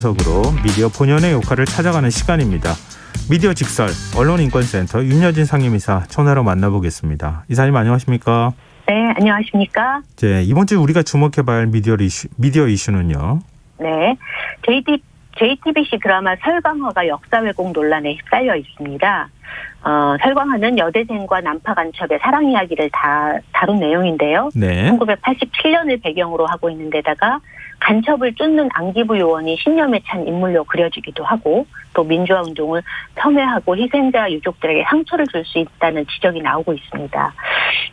속으로 미디어 본연의 역할을 찾아가는 시간입니다. 미디어 직설 언론인권센터 윤여진 상임이사 전화로 만나보겠습니다. 이사님 안녕하십니까? 네, 안녕하십니까? 네, 이번 주 우리가 주목해봐야 할 미디어 이슈는요. 네, JTBC 드라마 설광화가 역사 왜곡 논란에 휩싸여 있습니다. 설광화는 여대생과 난파 간첩의 사랑 이야기를 다룬 내용인데요. 네. 1987년을 배경으로 하고 있는 데다가 간첩을 쫓는 안기부 요원이 신념에 찬 인물로 그려지기도 하고 또 민주화 운동을 폄훼하고 희생자 유족들에게 상처를 줄 수 있다는 지적이 나오고 있습니다.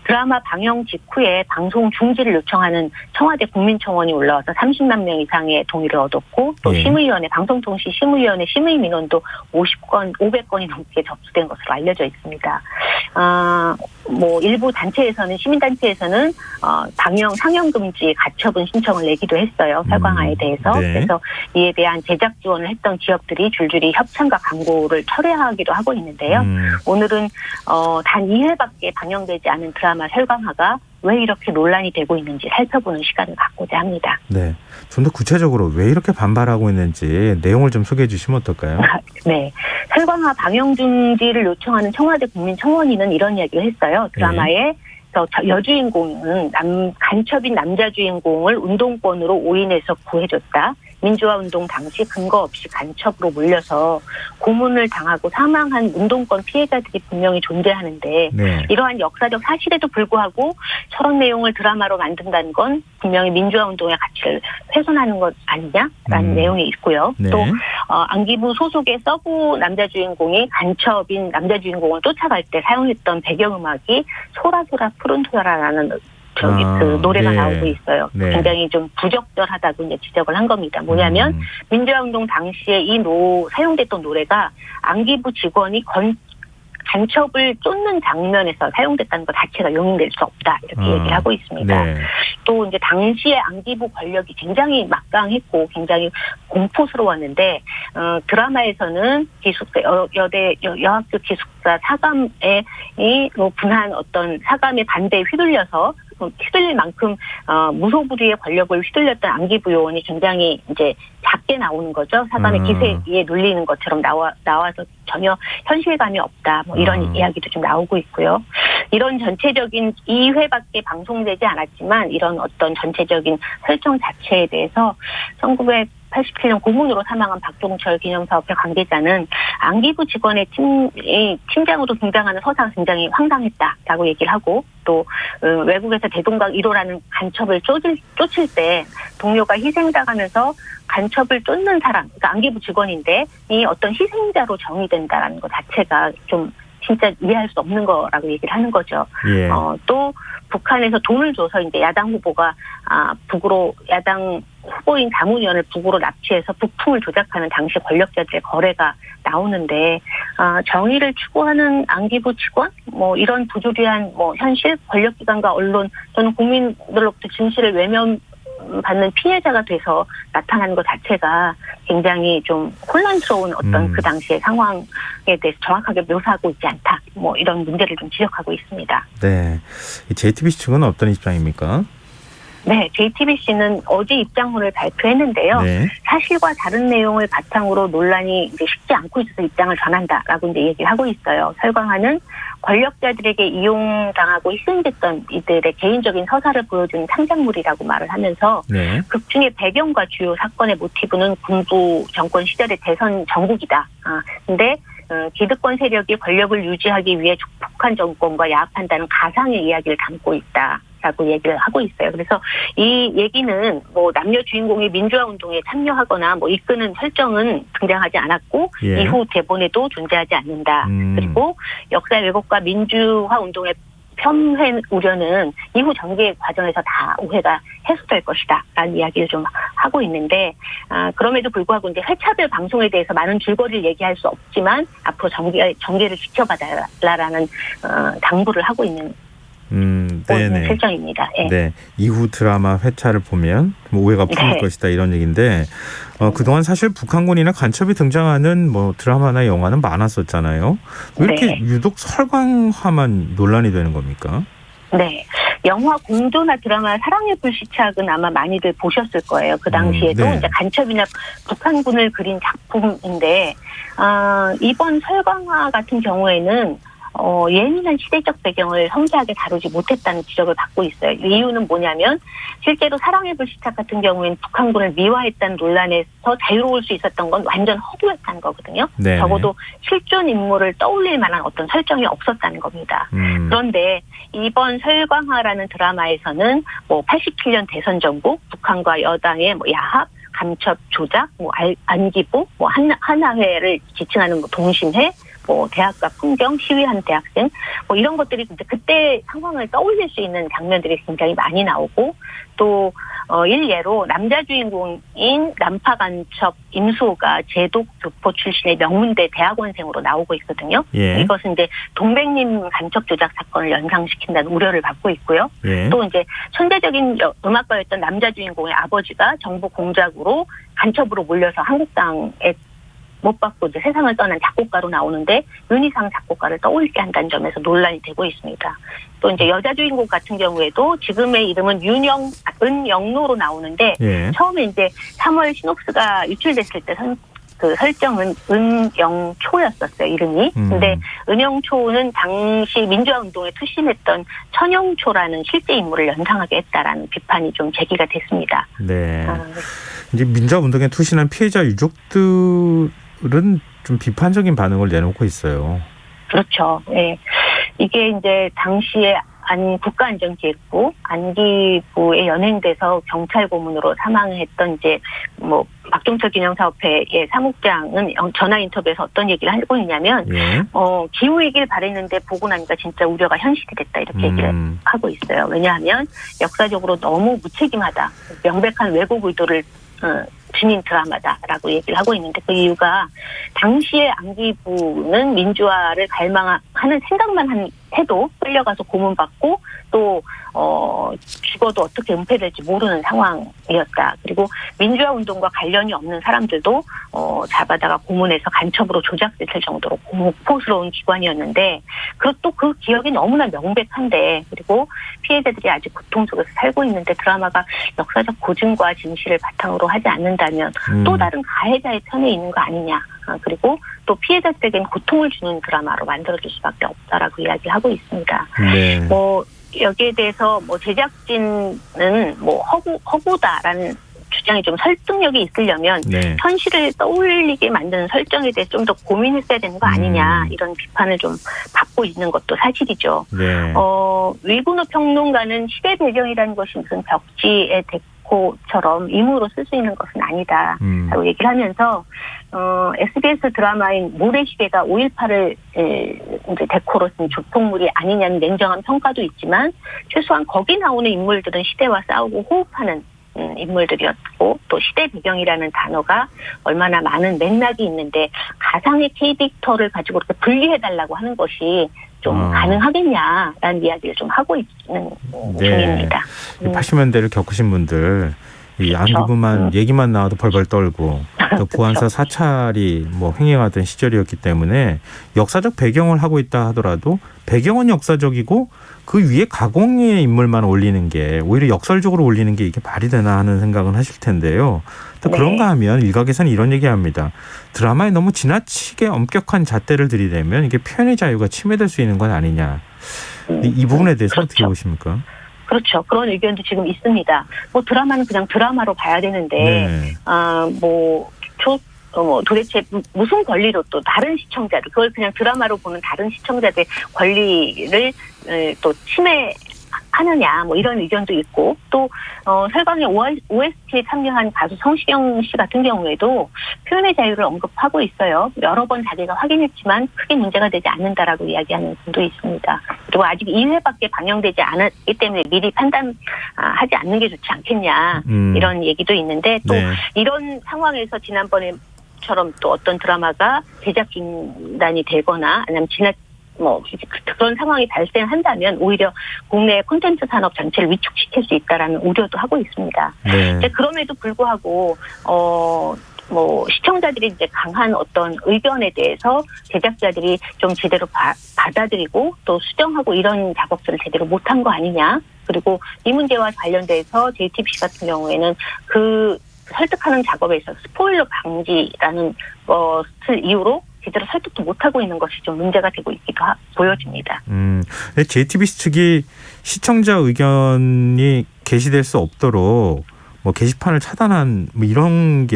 드라마 방영 직후에 방송 중지를 요청하는 청와대 국민청원이 올라와서 30만 명 이상의 동의를 얻었고 또 심의위원회 방송통신 심의위원회 심의 민원도 500건이 넘게 접수된 것으로 알려져 있습니다. 일부 단체에서는 시민단체에서는 상영 금지 가처분 신청을 내기도 했어요. 설광화에 대해서. 네. 그래서 이에 대한 제작 지원을 했던 기업들이 줄줄이 협찬과 광고를 철회하기도 하고 있는데요. 오늘은 단 2회밖에 방영되지 않은 드라마 설광화가 왜 이렇게 논란이 되고 있는지 살펴보는 시간을 갖고자 합니다. 네, 좀 더 구체적으로 왜 이렇게 반발하고 있는지 내용을 좀 소개해 주시면 어떨까요? 네, 설광화 방영 중지를 요청하는 청와대 국민청원인은 이런 이야기를 했어요. 드라마에 여주인공은 간첩인 남자 주인공을 운동권으로 오인해서 구해줬다. 민주화 운동 당시 근거 없이 간첩으로 몰려서 고문을 당하고 사망한 운동권 피해자들이 분명히 존재하는데 이러한 역사적 사실에도 불구하고 저런 내용을 드라마로 만든다는 건 분명히 민주화 운동의 가치를 훼손하는 것 아니냐라는 내용이 있고요. 또 안기부 소속의 서부 남자 주인공이 간첩인 남자 주인공을 쫓아갈 때 사용했던 배경음악이 소라소라 푸른소라라는 그 노래가 나오고 있어요. 굉장히 좀 부적절하다고 이제 지적을 한 겁니다. 뭐냐면 민주화운동 당시에 사용됐던 노래가 안기부 직원이 간첩을 쫓는 장면에서 사용됐다는 것 자체가 용인될 수 없다 이렇게 얘기를 하고 있습니다. 또 이제 당시에 안기부 권력이 굉장히 막강했고 굉장히 공포스러웠는데 드라마에서는 기숙사 여학교 기숙사 사감에 분한 어떤 사감의 반대에 휘둘릴 만큼 무소불위의 권력을 휘둘렸던 안기부 요원이 굉장히 이제 작게 나오는 거죠. 사감의 기세에 눌리는 것처럼 나와서 전혀 현실감이 없다. 이런 이야기도 좀 나오고 있고요. 이런 전체적인 2회밖에 방송되지 않았지만 이런 어떤 전체적인 설정 자체에 대해서 1987년 고문으로 사망한 박종철 기념사업회 관계자는 안기부 직원의 팀장으로 등장하는 서사가 굉장히 황당했다라고 얘기를 하고 또 외국에서 대동강 1호라는 간첩을 쫓을 때 동료가 희생당하면서 간첩을 쫓는 사람, 그러니까 안기부 직원인데 이 어떤 희생자로 정의된다라는 것 자체가 좀 진짜 이해할 수 없는 거라고 얘기를 하는 거죠. 또 북한에서 돈을 줘서 이제 야당 후보가 야당 후보인 자문위원을 북으로 납치해서 북풍을 조작하는 당시 권력자들의 거래가 나오는데 정의를 추구하는 안기부 직원 이런 부조리한 현실 권력기관과 언론 또는 국민들로부터 진실을 외면받는 피해자가 돼서 나타나는 것 자체가 굉장히 좀 혼란스러운 어떤 그 당시의 상황에 대해서 정확하게 묘사하고 있지 않다. 이런 문제를 좀 지적하고 있습니다. 네, JTBC 측은 어떤 입장입니까? 네, JTBC는 어제 입장문을 발표했는데요. 사실과 다른 내용을 바탕으로 논란이 이제 쉽지 않고 있어서 입장을 전한다라고 이제 얘기를 하고 있어요. 설광화는 권력자들에게 이용당하고 희생됐던 이들의 개인적인 서사를 보여주는 창작물이라고 말을 하면서 극중의 배경과 주요 사건의 모티브는 군부 정권 시절의 대선 정국이다. 근데 기득권 세력이 권력을 유지하기 위해 북한 정권과 야합한다는 가상의 이야기를 담고 있다라고 얘기를 하고 있어요. 그래서 이 얘기는 남녀 주인공이 민주화 운동에 참여하거나 이끄는 설정은 등장하지 않았고 이후 대본에도 존재하지 않는다. 그리고 역사 왜곡과 민주화 운동의 폄훼 우려는 이후 전개 과정에서 다 오해가 해소될 것이다라는 이야기를 좀 하고 있는데 그럼에도 불구하고 이제 회차별 방송에 대해서 많은 줄거리를 얘기할 수 없지만 앞으로 전개를 지켜봐달라는 당부를 하고 있는 설정입니다. 네, 이후 드라마 회차를 보면 오해가 풀릴 것이다 이런 얘기인데 그동안 사실 북한군이나 간첩이 등장하는 드라마나 영화는 많았었잖아요. 왜 이렇게 유독 설광화만 논란이 되는 겁니까? 네. 영화 공조나 드라마 사랑의 불시착은 아마 많이들 보셨을 거예요. 그 당시에도 네. 이제 간첩이나 북한군을 그린 작품인데 이번 설광화 같은 경우에는 예민한 시대적 배경을 성대하게 다루지 못했다는 지적을 받고 있어요. 이유는 뭐냐면 실제로 사랑의 불시착 같은 경우에는 북한군을 미화했다는 논란에서 자유로울 수 있었던 건 완전 허구였다는 거거든요. 네. 적어도 실존 인물을 떠올릴 만한 어떤 설정이 없었다는 겁니다. 그런데 이번 설광화라는 드라마에서는 뭐 87년 대선 정부, 북한과 여당의 뭐 야합, 간첩 조작, 뭐 안기부, 뭐 하나회를 지칭하는 뭐 동심회, 뭐 대학가 풍경, 시위한 대학생, 뭐 이런 것들이 그때 상황을 떠올릴 수 있는 장면들이 굉장히 많이 나오고 또 일례로 남자 주인공인 남파 간첩 임수호가 제독 교포 출신의 명문대 대학원생으로 나오고 있거든요. 예. 이것은 이제 동백님 간첩 조작 사건을 연상시킨다는 우려를 받고 있고요. 예. 또 이제 천재적인 음악가였던 남자 주인공의 아버지가 정부 공작으로 간첩으로 몰려서 한국당에 못 받고 이제 세상을 떠난 작곡가로 나오는데 윤희상 작곡가를 떠올리게 한다는 점에서 논란이 되고 있습니다. 또 이제 여자 주인공 같은 경우에도 지금의 이름은 은영로로 나오는데 예. 처음에 이제 3월 시놉스가 유출됐을 때 그 설정은 은영초였었어요, 이름이. 근데 은영초는 당시 민주화운동에 투신했던 천영초라는 실제 인물을 연상하게 했다라는 비판이 좀 제기가 됐습니다. 네. 이제 민주화운동에 투신한 피해자 유족들은 좀 비판적인 반응을 내놓고 있어요. 그렇죠. 예. 이게 이제 당시에 국가안전기획부, 안기부에 연행돼서 경찰 고문으로 사망했던 이제 뭐 박종철 기념사업회의 사무장은 전화 인터뷰에서 어떤 얘기를 하고 있냐면, 예. 기후위기를 바랬는데 보고 나니까 진짜 우려가 현실이 됐다 이렇게 얘기를 하고 있어요. 왜냐하면 역사적으로 너무 무책임하다, 명백한 왜곡 의도를 지닌 드라마다라고 얘기를 하고 있는데 그 이유가 당시에 안기부는 민주화를 갈망하는 생각만 해도 끌려가서 고문받고 또 죽어도 어떻게 은폐될지 모르는 상황이었다. 그리고 민주화 운동과 관련이 없는 사람들도 잡아다가 고문해서 간첩으로 조작됐을 정도로 공포스러운 기관이었는데 또 그 기억이 너무나 명백한데 그리고 피해자들이 아직 고통 속에서 살고 있는데 드라마가 역사적 고증과 진실을 바탕으로 하지 않는다면 또 다른 가해자의 편에 있는 거 아니냐. 그리고 또 피해자들에겐 고통을 주는 드라마로 만들어질 수밖에 없다라고 이야기를 하고 있습니다. 네. 뭐 여기에 대해서 뭐 제작진은 뭐 허구다라는 주장이 좀 설득력이 있으려면 네. 현실을 떠올리게 만드는 설정에 대해 좀 더 고민했어야 되는 거 아니냐 이런 비판을 좀 받고 있는 것도 사실이죠. 네. 위근호 평론가는 시대 배경이라는 것이 무슨 벽지의 데코처럼 임으로 쓸 수 있는 것은 아니다 라고 얘기를 하면서 SBS 드라마인 모래시계가 5.18을 이제 데코로 쓴 조폭물이 아니냐는 냉정한 평가도 있지만 최소한 거기 나오는 인물들은 시대와 싸우고 호흡하는 인물들이었고 또 시대 배경이라는 단어가 얼마나 많은 맥락이 있는데 가상의 캐릭터를 가지고 그렇게 분리해달라고 하는 것이 좀 가능하겠냐라는 이야기를 좀 하고 있는 중입니다. 80년대를 겪으신 분들 이 안기부만 얘기만 나와도 벌벌 떨고 또 부안사 사찰이 뭐 횡행하던 시절이었기 때문에 역사적 배경을 하고 있다 하더라도 배경은 역사적이고 그 위에 가공의 인물만 올리는 게 오히려 역설적으로 올리는 게 이게 말이 되나 하는 생각은 하실 텐데요. 또 그런가 하면 일각에서는 이런 얘기합니다. 드라마에 너무 지나치게 엄격한 잣대를 들이대면 이게 표현의 자유가 침해될 수 있는 건 아니냐. 이 부분에 대해서 어떻게 보십니까? 그렇죠. 그런 의견도 지금 있습니다. 뭐 드라마는 그냥 드라마로 봐야 되는데, 도대체 무슨 권리로 또 다른 시청자들, 그걸 그냥 드라마로 보는 다른 시청자들의 권리를 또 침해하느냐, 뭐 이런 의견도 있고, 또, 설광의 OST에 참여한 가수 성시경 씨 같은 경우에도 표현의 자유를 언급하고 있어요. 여러 번 자기가 확인했지만 크게 문제가 되지 않는다라고 이야기하는 분도 있습니다. 그리고 아직 2회밖에 방영되지 않았기 때문에 미리 판단하지 않는 게 좋지 않겠냐, 이런 얘기도 있는데, 또 이런 상황에서 지난번에처럼 또 어떤 드라마가 제작 중단이 되거나 아니면 그런 상황이 발생한다면 오히려 국내 콘텐츠 산업 전체를 위축시킬 수 있다라는 우려도 하고 있습니다. 이제 그럼에도 불구하고 시청자들이 이제 강한 어떤 의견에 대해서 제작자들이 좀 제대로 받아들이고 또 수정하고 이런 작업들을 제대로 못한 거 아니냐. 그리고 이 문제와 관련돼서 JTBC 같은 경우에는 그 설득하는 작업에 있어서 스포일러 방지라는 것을 이유로 제대로 설득도 못하고 있는 것이 좀 문제가 되고 있기도 보여집니다. JTBC 측이 시청자 의견이 게시될 수 없도록 뭐 게시판을 차단한 뭐 이런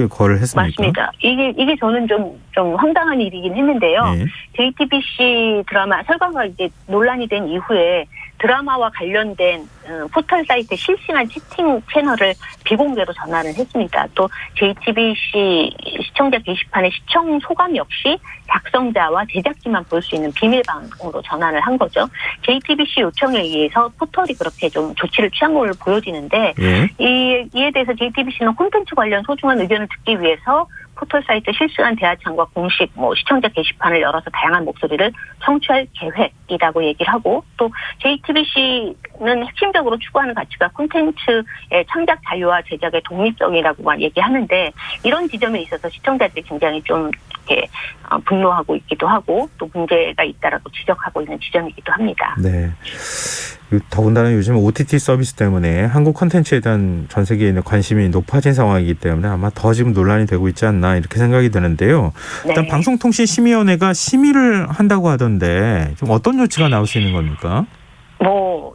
거를 했습니까? 맞습니다. 이게 저는 좀 황당한 일이긴 했는데요. 네. JTBC 드라마 설광과 이제 논란이 된 이후에 드라마와 관련된 포털 사이트 실시간 채팅 채널을 비공개로 전환을 했습니다. 또 JTBC 시청자 게시판의 시청 소감 역시 작성자와 제작진만 볼 수 있는 비밀방으로 전환을 한 거죠. JTBC 요청에 의해서 포털이 그렇게 좀 조치를 취한 걸로 보여지는데 예. 이에 대해서 JTBC는 콘텐츠 관련 소중한 의견을 듣기 위해서 포털 사이트 실시간 대화창과 공식 시청자 게시판을 열어서 다양한 목소리를 청취할 계획이라고 얘기를 하고, 또 JTBC는 핵심적으로 추구하는 가치가 콘텐츠의 창작 자유와 제작의 독립성이라고만 얘기하는데, 이런 지점에 있어서 시청자들이 굉장히 좀 이렇게 분노하고 있기도 하고 또 문제가 있다라고 지적하고 있는 지점이기도 합니다. 네. 더군다나 요즘 OTT 서비스 때문에 한국 콘텐츠에 대한 전 세계에 있는 관심이 높아진 상황이기 때문에 아마 더 지금 논란이 되고 있지 않나 이렇게 생각이 드는데요. 일단 네. 방송통신심의위원회가 심의를 한다고 하던데 좀 어떤 조치가 나올 수 있는 겁니까?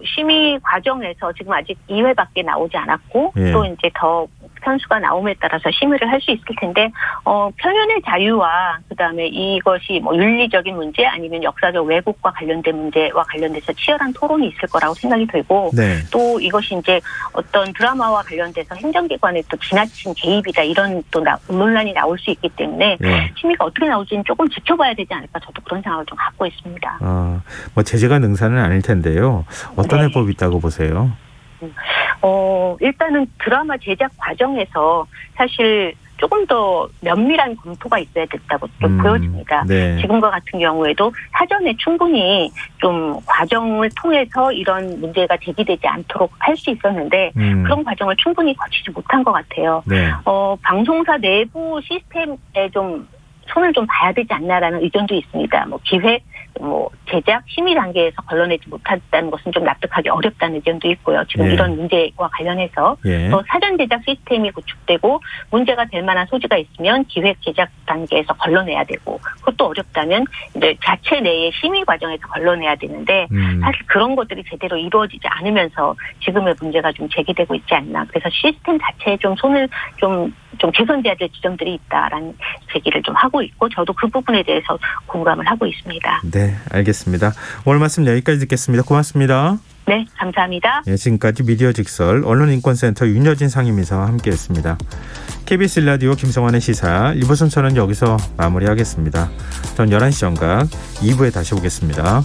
심의 과정에서 지금 아직 2회밖에 나오지 않았고, 예. 또 이제 더 편수가 나옴에 따라서 심의를 할 수 있을 텐데, 표현의 자유와 그다음에 이것이 윤리적인 문제 아니면 역사적 왜곡과 관련된 문제와 관련돼서 치열한 토론이 있을 거라고 생각이 들고, 네. 또 이것이 이제 어떤 드라마와 관련돼서 행정기관의 또 지나친 개입이다 이런 또 논란이 나올 수 있기 때문에 예. 심의가 어떻게 나올지는 조금 지켜봐야 되지 않을까, 저도 그런 생각을 좀 갖고 있습니다. 제재가 능사는 아닐 텐데요. 어떤 네. 해법이 있다고 보세요? 일단은 드라마 제작 과정에서 사실 조금 더 면밀한 검토가 있어야 됐다고 좀 보여집니다. 네. 지금과 같은 경우에도 사전에 충분히 좀 과정을 통해서 이런 문제가 제기되지 않도록 할 수 있었는데 그런 과정을 충분히 거치지 못한 것 같아요. 네. 방송사 내부 시스템에 좀 손을 좀 봐야 되지 않나라는 의견도 있습니다. 기획, 제작, 심의 단계에서 걸러내지 못했다는 것은 좀 납득하기 어렵다는 의견도 있고요. 지금 예. 이런 문제와 관련해서 예. 사전 제작 시스템이 구축되고 문제가 될 만한 소지가 있으면 기획 제작 단계에서 걸러내야 되고, 그것도 어렵다면 이제 자체 내의 심의 과정에서 걸러내야 되는데 사실 그런 것들이 제대로 이루어지지 않으면서 지금의 문제가 좀 제기되고 있지 않나. 그래서 시스템 자체에 좀 손을 좀 개선돼야 될 지점들이 있다라는 제기를 좀 하고 있고, 저도 그 부분에 대해서 공감을 하고 있습니다. 네, 알겠습니다. 오늘 말씀 여기까지 듣겠습니다. 고맙습니다. 네, 감사합니다. 네, 지금까지 미디어 직설 언론인권센터 윤여진 상임이사와 함께했습니다. KBS 라디오 김성환의 시사 1부 순서는 여기서 마무리하겠습니다. 전 11시 정각 2부에 다시 오겠습니다.